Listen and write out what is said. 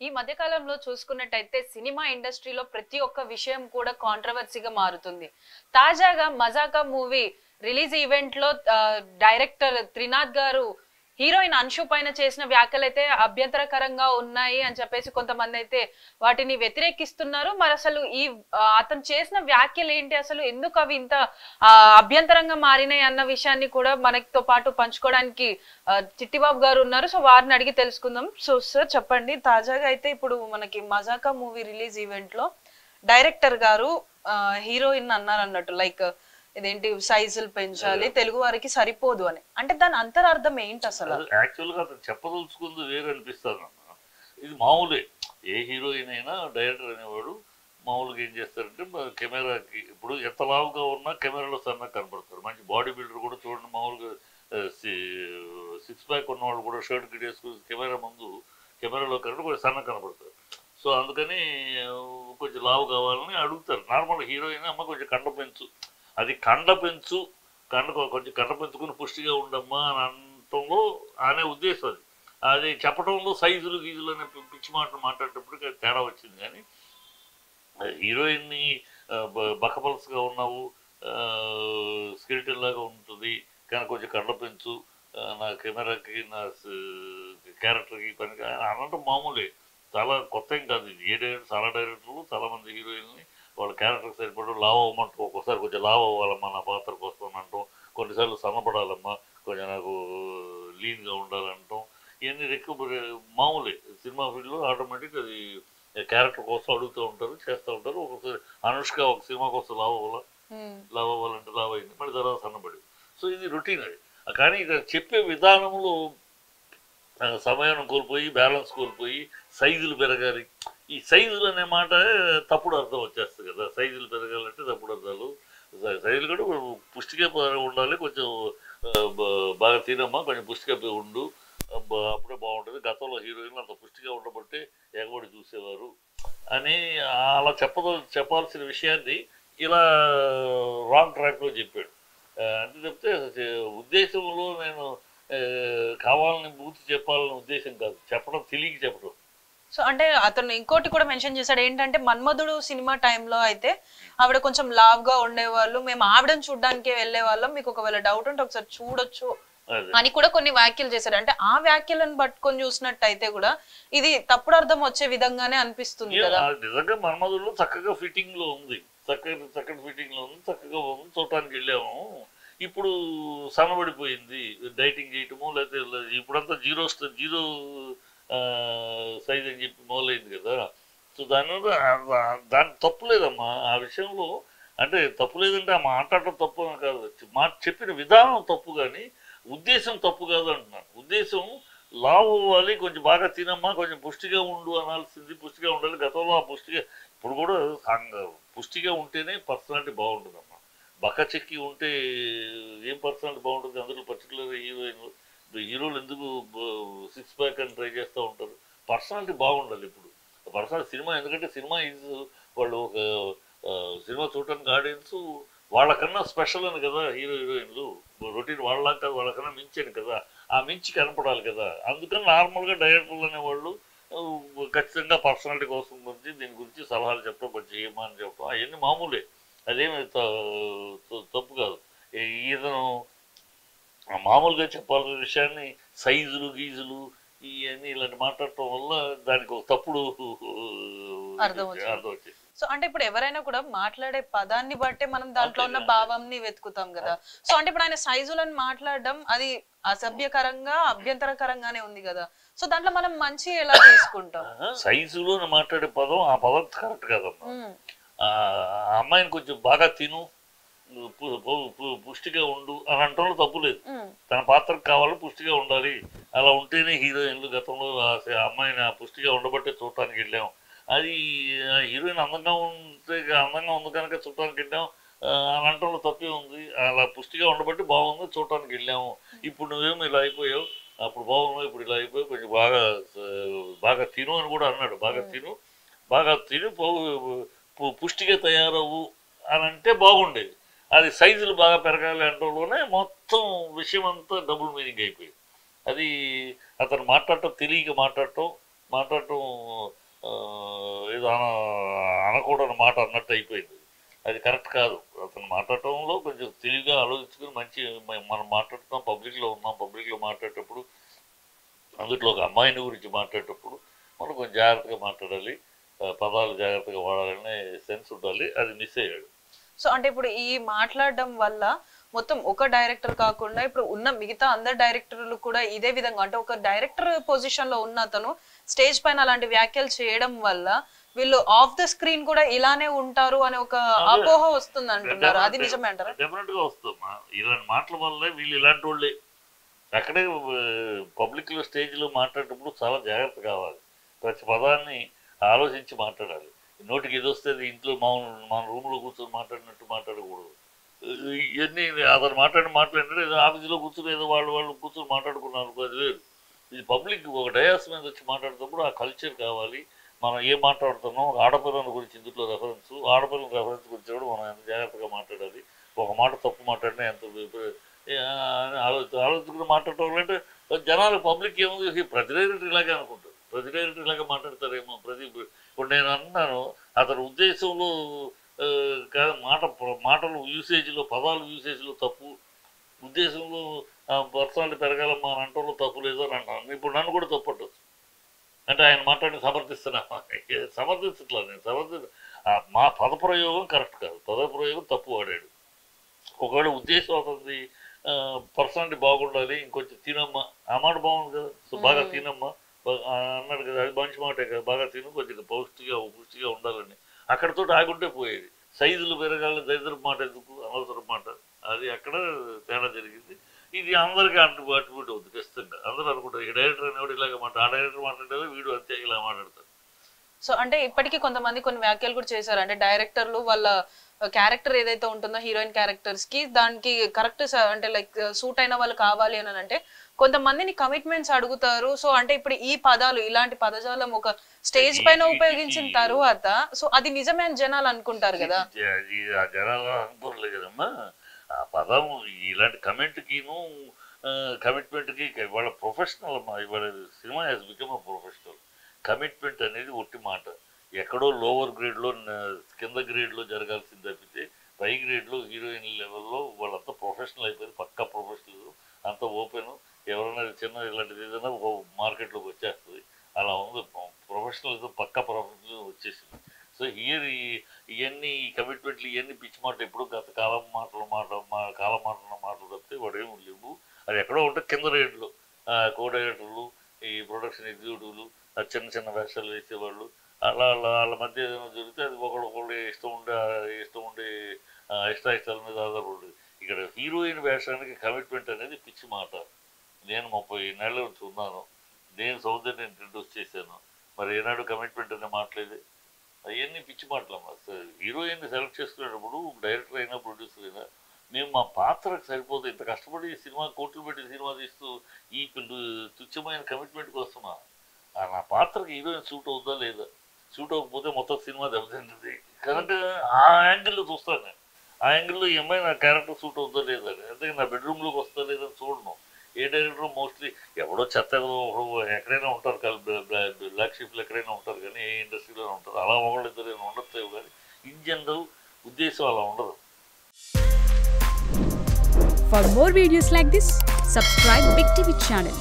ఈ మధ్య కాలంలో చూసుకున్నట్టయితే సినిమా ఇండస్ట్రీలో ప్రతి ఒక్క విషయం కూడా కాంట్రవర్సీగా మారుతుంది. తాజాగా మజాకా మూవీ రిలీజ్ ఈవెంట్ లో డైరెక్టర్ త్రినాథ్ గారు హీరోయిన్ అంశు పైన చేసిన వ్యాఖ్యలు అయితే అభ్యంతరకరంగా ఉన్నాయి అని చెప్పేసి కొంతమంది అయితే వాటిని వ్యతిరేకిస్తున్నారు. మరి అసలు ఈ అతను చేసిన వ్యాఖ్యలు ఏంటి, అసలు ఎందుకు అవి ఇంత అభ్యంతరంగా మారినాయి అన్న విషయాన్ని కూడా మనతో పాటు పంచుకోవడానికి చిట్టిబాబు గారు ఉన్నారు. సో వారిని అడిగి తెలుసుకుందాం. సో సార్ చెప్పండి, తాజాగా అయితే ఇప్పుడు మనకి మజాకా మూవీ రిలీజ్ ఈవెంట్ లో డైరెక్టర్ గారు హీరోయిన్ అన్నారు అన్నట్టు, లైక్ ఇదేంటి సైజులు పెంచాలి, తెలుగు వారికి సరిపోదు అని. అంటే దాని అంతరార్థం ఏంటి అసలు? యాక్చువల్ గా అతను చెప్పదలుచుకుంది వేరే అనిపిస్తుంది అన్న. ఇది మామూలే, ఏ హీరోయిన్ అయినా డైరెక్టర్ అనేవాడు మామూలుగా ఏం చేస్తారంటే కెమెరాకి ఇప్పుడు ఎంత లావుగా ఉన్నా కెమెరాలో సన్నగా కనపడతారు. మంచి బాడీ బిల్డర్ కూడా చూడండి, మామూలుగా 6 ప్యాక్ ఉన్నవాళ్ళు కూడా షర్ట్ గిట్ వేసుకుని కెమెరా ముందు కెమెరాలో కరెక్ట్ కొంచెం సన్నగా కనపడతారు. సో అందుకని కొంచెం లావు కావాలని అడుగుతారు. నార్మల్ హీరోయిన్ అమ్మ కొంచెం కండ పెంచు, అది కండ పెంచు, కొంచెం కండ పెంచుకుని పుష్టిగా ఉండమ్మా అని అనటంలో అనే ఉద్దేశం అది. అది చెప్పడంలో సైజులు గీజులు అనే పిచ్చి మాటలు మాట్లాడేటప్పుడు తేడా వచ్చింది. కానీ హీరోయిన్ని బకపల్స్గా ఉన్నావు, స్కెలిటన్ లాగా ఉంటుంది కానీ కొంచెం కండ పెంచు, నా కెమెరాకి నా క్యారెక్టర్కి పని అనటం మామూలే, చాలా కొత్త ఏం కాదు ఇది. చాలా డైరెక్టర్లు చాలామంది హీరోయిన్ని వాళ్ళ క్యారెక్టర్కి సరిపడు లావ్ అవ్వమంటాం. ఒక్కోసారి కొంచెం లావ్ అవ్వాలమ్మా నా పాత్ర కోసం అంటాం, కొన్నిసార్లు సన్నపడాలమ్మా, కొంచెం నాకు లీన్గా ఉండాలంటాం. ఇవన్నీ మామూలే సినిమా ఫీల్డ్లో. ఆటోమేటిక్ అది క్యారెక్టర్ కోసం అడుగుతూ ఉంటారు, చేస్తూ ఉంటారు. ఒకసారి అనుష్క ఒక సినిమా కోసం లావ్ అవ్వాలంటే లావ్ అయింది, మళ్ళీ తర్వాత సన్నపడి. సో ఇది రొటీన్ అది. కానీ ఇక చెప్పే విధానంలో సమయం కోల్పోయి బ్యాలెన్స్ కోల్పోయి సైజులు పెరగాలి, ఈ సైజులు అనే మాట తప్పుడు అర్థం వచ్చేస్తుంది కదా. సైజులు పెరగాలంటే తప్పుడు అర్థాలు. సైజులు కూడా పుష్టిగా ఉండాలి, కొంచెం బాగా తినమ్మా, కొంచెం పుష్టిగా ఉండు, అప్పుడే బాగుంటుంది. గతంలో హీరోయిన్లు అంత పుష్టిగా ఉండబట్టే ఎగబడి చూసేవారు అని అలా చెప్పాల్సిన విషయాన్ని ఇలా రాంగ్ ట్రాక్లో చెప్పాడు. అంటే చెప్తే ఉద్దేశంలో నేను కావాలని బూత్ చెప్పాలనే ఉద్దేశం కాదు, చెప్పడం తెలియక చెప్పడం. సో అంటే అతను ఇంకోటి కూడా మెన్షన్ చేశాడు ఏంటంటే, మన్మధుడు సినిమా టైంలో అయితే ఆవిడ కొంచెం లావ్గా ఉండేవాళ్ళు, మేము ఆవిడని చూడడానికి వెళ్ళే వాళ్ళం, మీకు ఒకవేళ డౌట్ ఉంటే ఒకసారి చూడొచ్చు అని కూడా కొన్ని వ్యాఖ్యలు చేశాడు. అంటే ఆ వ్యాఖ్యలను పట్టుకొని చూసినట్టయితే కూడా ఇది తప్పుడు అర్థం వచ్చే విధంగానే అనిపిస్తుంది కదా. నిజంగా మన్మధుడులో చక్కగా ఫిట్టింగ్ లో ఉంది, చక్కటి ఫిట్టింగ్ లో ఉంది, చక్కగా ఉంది, చూడటానికి వెళ్ళాము. ఇప్పుడు సన్నబడిపోయింది, డైటింగ్ చేయటము, లేకపోతే ఇప్పుడంతా జీరో సైజ్ అని చెప్పి మొదలైంది కదా. సో దాని తప్పు లేదమ్మా ఆ విషయంలో. అంటే తప్పు లేదంటే ఆ మాట్లాడటం తప్పు అని కాదు, చెప్పిన విధానం తప్పు, కానీ ఉద్దేశం తప్పు కాదు అంటున్నాను. ఉద్దేశం లావు అవ్వాలి, కొంచెం బాగా తినమ్మా, కొంచెం పుష్టిగా ఉండు అనాల్సింది. పుష్టిగా ఉండాలి, గతంలో ఆ పుష్టిగా, ఇప్పుడు కూడా పుష్టిగా ఉంటేనే పర్సనాలిటీ బాగుంటుందమ్మా. బక్క చెక్కి ఉంటే ఏం పర్సనాలిటీ బాగుంటుంది? అందులో పర్టికులర్ హీరోలు ఎందుకు 6 ప్యాక్ అని ట్రై చేస్తూ ఉంటారు? పర్సనాలిటీ బాగుండాలి. ఇప్పుడు పర్సనాలిటీ సినిమా, ఎందుకంటే సినిమా వాళ్ళు ఒక సినిమా చూడటానికి ఆడియన్స్ వాళ్ళకన్నా స్పెషల్ అని కదా హీరోయిన్లు. రొటీన్ వాళ్ళలాగా కాదు, వాళ్ళకన్నా మించాను కదా, ఆ మించి కనపడాలి కదా. అందుకని నార్మల్గా డైరెక్టర్లు అనేవాళ్ళు ఖచ్చితంగా పర్సనాలిటీ కోసం గురించి దీని గురించి సలహాలు చెప్పడం, కొంచెం చేయమా అని చెప్పడం, అవన్నీ మామూలే, అదేమి తప్పు కాదు. ఈతను మామూలుగా చెప్పాల్సిన విషయాన్ని సైజులు గీజులు ఇవన్నీ ఇలాంటి మాట్లాడటం వల్ల దానికి ఒక తప్పుడు అర్థం వచ్చేసి. సో అంటే ఇప్పుడు ఎవరైనా కూడా మాట్లాడే పదాన్ని బట్టే మనం దాంట్లో ఉన్న భావాన్ని వెతుకుతాం కదా. సో అంటే ఇప్పుడు ఆయన సైజులను మాట్లాడడం అది అసభ్యకరంగా అభ్యంతరకరంగానే ఉంది కదా. సో దాంట్లో మనం మంచి ఎలా తీసుకుంటాం? సైజులో మాట్లాడే పదం, ఆ పదం కరెక్ట్ కాదమ్మా. ఆ అమ్మాయిని కొంచెం బాగా తిను, పుష్టిగా ఉండు అని అంటంలో తప్పు లేదు. తన పాత్రకు కావాలి, పుష్టిగా ఉండాలి, అలా ఉంటేనే హీరోయిన్లు. గతంలో అమ్మాయిని పుష్టిగా ఉండబట్టే చూడటానికి వెళ్ళాం. అది హీరోయిన్ అందంగా ఉంది కనుక చూడటానికి వెళ్ళాం అని అంటంలో తప్పే ఉంది. అలా పుష్టిగా ఉండబట్టి బాగుంది, చూడటానికి వెళ్ళాము. ఇప్పుడు నువ్వేమో ఇలా అయిపోయావు, అప్పుడు బాగున్నావు, ఇప్పుడు ఇలా అయిపోయావు, కొంచెం బాగా తిను అని కూడా అన్నాడు. బాగా తిని పుష్టిగా తయారవు అని అంటే బాగుండేది. అది సైజులు బాగా పెరగాలి అంటంలోనే మొత్తం విషయం అంతా డబుల్ మీనింగ్ అయిపోయింది. అది అతను మాట్లాడటం తెలియక మాట్లాడటం, మాట్లాడటం ఏదో అనకూడని మాట అన్నట్టు అయిపోయింది. అది కరెక్ట్ కాదు. అతను మాట్లాడటంలో కొంచెం తెలివిగా ఆలోచించుకుని మంచి మనం మాట్లాడుతున్నాం, పబ్లిక్లో ఉన్నాం, పబ్లిక్లో మాట్లాడేటప్పుడు అందుట్లో ఒక అమ్మాయిని గురించి మాట్లాడేటప్పుడు మనం కొంచెం జాగ్రత్తగా మాట్లాడాలి, పదాలు జాగ్రత్తగా వాడాలనే సెన్స్ ఉండాలి. అది మిస్ అయ్యాడు. సో అంటే ఇప్పుడు ఈ మాట్లాడడం వల్ల మొత్తం ఒక డైరెక్టర్ కాకుండా ఇప్పుడు ఉన్న మిగతా అందరు డైరెక్టర్లు కూడా ఇదే విధంగా, అంటే ఒక డైరెక్టర్ పొజిషన్ లో ఉన్న అతను స్టేజ్ పైన అలాంటి వ్యాఖ్యలు చేయడం వల్ల వీళ్ళు ఆఫ్ ద స్క్రీన్ కూడా ఇలానే ఉంటారు అనే ఒక అపోహ వస్తుంది అంటున్నారు. అది నిజమే అంటారా? డెఫినెట్ గా వస్తుందా. ఇలాంటి మాటల వల్ల వీళ్ళు ఇలాంటి వాళ్ళే అక్కడే పబ్లిక్ లో స్టేజ్ లో మాట్లాడేటప్పుడు చాలా జాగ్రత్త కావాలి. ప్రతి పదాన్ని ఆలోచించి మాట్లాడాలి. నోటికి ఏది వస్తే ఇంట్లో మన రూమ్ లో కూర్చొని మాట్లాడినట్టు మాట్లాడకూడదు. ఇవన్నీ అతను మాట్లాడినట్టు ఏదో ఆఫీసులో కూర్చొని ఏదో వాళ్ళు కూర్చొని మాట్లాడుకున్నారు, అది వేరు. ఇది పబ్లిక్ ఒక డయాస్ మీద వచ్చి మాట్లాడేటప్పుడు ఆ కల్చర్ కావాలి. మనం ఏం మాట్లాడుతున్నాం, ఆడపిల్లల గురించి ఇందులో రెఫరెన్స్, ఆడపిల్లల రెఫరెన్స్ గురించి కూడా మనం ఎంత జాగ్రత్తగా మాట్లాడాలి. ఒక మాట తప్పు మాట్లాడినా ఎంత ఆలోచించుకుని మాట్లాడటం అంటే జనాలు పబ్లిక్ ఏముంది, ప్రతి డైరెక్టర్ ఇలాగే అనుకుంటారు, ప్రతి డైరెక్టర్ ఇలాగే మాట్లాడతారేమో. ఇప్పుడు నేను అన్నాను అతని ఉద్దేశంలో మాటలు యూసేజ్లో, పదాలు యూసేజ్లో తప్పు, ఉద్దేశంలో పర్సనాలిటీ పెరగాలమ్మా అని అంటంలో తప్పు లేదు అని అంటాను. ఇప్పుడు నన్ను కూడా తప్పట్టచ్చు. అంటే ఆయన మాట్లాడి సమర్థిస్తున్నా, సమర్థించట్లేదు నేను. మా పదప్రయోగం కరెక్ట్ కాదు, పదప్రయోగం తప్పు వాడాడు. ఒకవేళ ఉద్దేశం అవుతుంది పర్సనాలిటీ బాగుండాలి, ఇంకొంచెం తినమ్మా, ఆ మాట బాగుంది కదా, సో బాగా తినమ్మా అన్నాడు కదా, అది మంచి మాటే కదా, బాగా తిను, కొంచెం పుష్టిగా ఉండాలని అక్కడితో ఆగుంటే పోయేది. సైజులు పెరగాలి, దరిద్రపు మాట ఎందుకు, అనవసరం మాట, అది అక్కడ తేడా జరిగింది. ఇది అందరికీ అట్రిబ్యూట్ అవుతుంది ఖచ్చితంగా. అందరూ అనుకుంటారు ఈ డైరెక్టర్ అనేవాడు ఇలాగ ఆ డైరెక్టర్ మాట్లాడేది వీడు అంతే ఇలా మాట్లాడతారు. సో అంటే ఇప్పటికీ కొంతమంది కొన్ని వ్యాఖ్యలు కూడా చేశారు, అంటే డైరెక్టర్లు వాళ్ళ క్యారెక్టర్ ఏదైతే ఉంటుందో హీరోయిన్ క్యారెక్టర్స్ కి దానికి కరెక్ట్ అంటే లైక్ సూట్ అయిన వాళ్ళు కావాలి అని అంటే కొంతమందిని కమిట్మెంట్స్ అడుగుతారు. సో అంటే ఇప్పుడు ఈ పదాలు, ఇలాంటి పదజాలం ఒక స్టేజ్ పైన ఉపయోగించిన తర్వాత సో అది నిజమే అని జనాలు అనుకుంటారు కదా. జనాలు అనుకోలేదు కదమ్మా. ఆ పదం ఇలాంటి కమిట్మెంట్కి వాళ్ళ ప్రొఫెషనల్ అమ్మా. ఇవాళ cinema has become a professional. Commitment అనేది ఒట్టి మాట. ఎక్కడో లోవర్ గ్రేడ్లో కింద గ్రేడ్లో జరగాల్సింది తప్పితే పై గ్రేడ్లో హీరోయిన్ లెవెల్లో వాళ్ళంతా ప్రొఫెషనల్ అయిపోయింది, పక్కా ప్రొఫెషనల్, అంత ఓపెన్. ఎవరైనా చిన్న ఇలాంటిది ఏదైనా మార్కెట్లోకి వచ్చేస్తుంది, అలా ఉంది. ప్రొఫెషనల్ పక్కా ప్రొఫెషనల్ వచ్చేసింది. సో ఇవన్నీ కమిట్మెంట్లు ఇవన్నీ పిచ్చి మాట. ఎప్పుడు గత కాలం మాటలు తప్పితే వాడు ఏమి లేవు. అది ఎక్కడో ఉంటే కింద రేట్లు కో డైరెక్టర్లు, ఈ ప్రొడక్షన్ ఎగ్జిక్యూటివ్లు, చిన్న వేషాలు వేసేవాళ్ళు, వాళ్ళ మధ్య ఏదైనా జరిగితే అది ఒకళ్ళు ఇష్టం ఉండే ఇష్టాల మీద ఆధారపడదు. ఇక్కడ హీరోయిన్ వేషానికి కమిట్మెంట్ అనేది పిచ్చి మాట. నేను 30 నెలల నుంచి ఉన్నాను, నేను సౌందర్యాన్ని ఇంట్రడ్యూస్ చేశాను, మరి ఏనాడు కమిట్మెంట్ అనే మాట్లాడేది. అవన్నీ పిచ్చి మాటలమ్మా. హీరోయిన్ సెలెక్ట్ చేసుకునేటప్పుడు డైరెక్టర్ అయినా ప్రొడ్యూసర్ అయినా మేము మా పాత్రకు సరిపోతే ఇంత కష్టపడి సినిమా కోట్లు పెట్టి సినిమా తీస్తూ ఈ తుచ్చమైన కమిట్మెంట్ కోసమా? నా పాత్రకి హీరోయిన్ సూట్ అవుతుందా లేదా? సూట్ అవ్వకపోతే మొత్తం సినిమా దెబ్బతింటుంది. కాబట్టి ఆ యాంగిల్లో చూస్తాను నేను. ఆ యాంగిల్లో ఈ అమ్మాయి నా క్యారెక్టర్ సూట్ అవుతుందా లేదా, అంతే నా బెడ్రూమ్లోకి వస్తా లేదని చూడను. ఏ డైరెక్టర్ మోస్ట్లీ ఎవడో చెత్త ఎక్కడైనా ఉంటారు కదా, బ్లాక్ షీప్లు ఎక్కడైనా ఉంటారు, కానీ ఏ ఇండస్ట్రీలో ఉంటారు. అలా ఒకళ్ళు ఇద్దరు ఉండొచ్చు, కానీ ఇన్ జనరల్ ఉద్దేశం అలా ఉండదు. For more videos like this, subscribe Big TV channel.